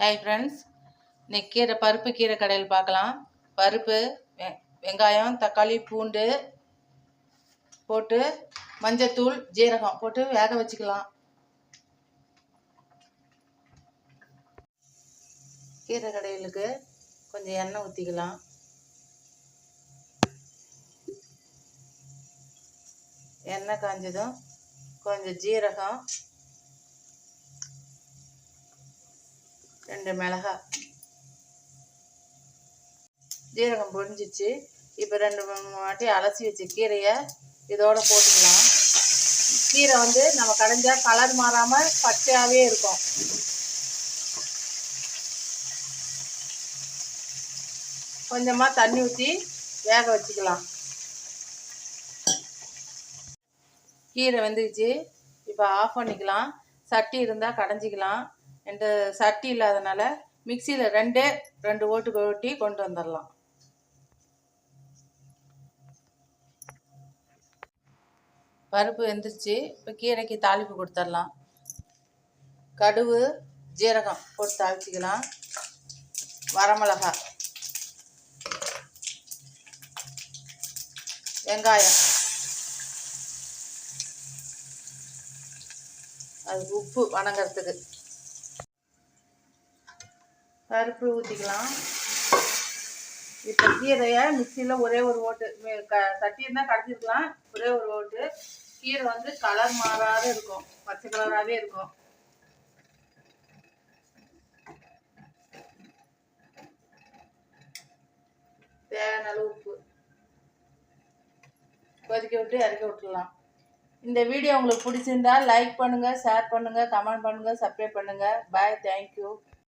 Hi friends, இன்னைக்கு பருப்பு கீரை கடையில் பார்க்கலாம். பருப்பு, வெங்காயம், தக்காளி, பூண்டு போட்டு மஞ்சத்தூள், ஜீரகம் போட்டு வேக வச்சுக்கலாம். கீரை கடையிலுக்கு கொஞ்சம் எண்ணெய் ஊற்றிக்கலாம். எண்ணெய் காஞ்சதும் கொஞ்சம் ஜீரகம், 2 மிளகாய், ஜீரகம் பொரிஞ்சிச்சு. இப்போ 2-3 வாட்டி அலசி வச்ச கீரையை இதோட போட்டுக்கலாம். கீரை நம்ம கடைஞ்சா கலர் மாறாமல் பச்சையாகவே இருக்கும். கொஞ்சமாக தண்ணி ஊற்றி வேக வச்சுக்கலாம். கீரை வெந்துக்குச்சு. இப்போ ஆஃப் பண்ணிக்கலாம். சட்டி இருந்தால் கடைஞ்சிக்கலாம். எந்த சட்டி இல்லாதனால மிக்சியில் 2 ஓட்டு ஓட்டி கொண்டு வந்துடலாம். பருப்பு வெந்துருச்சு. இப்போ கீரைக்கு தாளிப்பு கொடுத்துடலாம். கடுகு, ஜீரகம் போட்டு தாளிச்சிக்கலாம். வரமிளகாய், வெங்காயம், அதுக்கு உப்பு வணங்கிறதுக்கு, பருப்பு ஊற்றிக்கலாம். இப்போ கீரையை மிக்சியில் ஒரே ஒரு ஓட்டு, சட்டி இருந்தால் கடைச்சிருக்கலாம். ஒரே ஒரு ஓட்டு. கீரை கலர் மாறாத இருக்கும், பச்சை கலராகவே இருக்கும். தேவையான அளவு உப்பு கொதிக்க விட்டு இறக்கி விட்டுடலாம். இந்த வீடியோ உங்களுக்கு பிடிச்சிருந்தா லைக் பண்ணுங்கள், ஷேர் பண்ணுங்கள், கமெண்ட் பண்ணுங்கள், சப்ஸ்கிரைப் பண்ணுங்கள். பாய், தேங்க்யூ.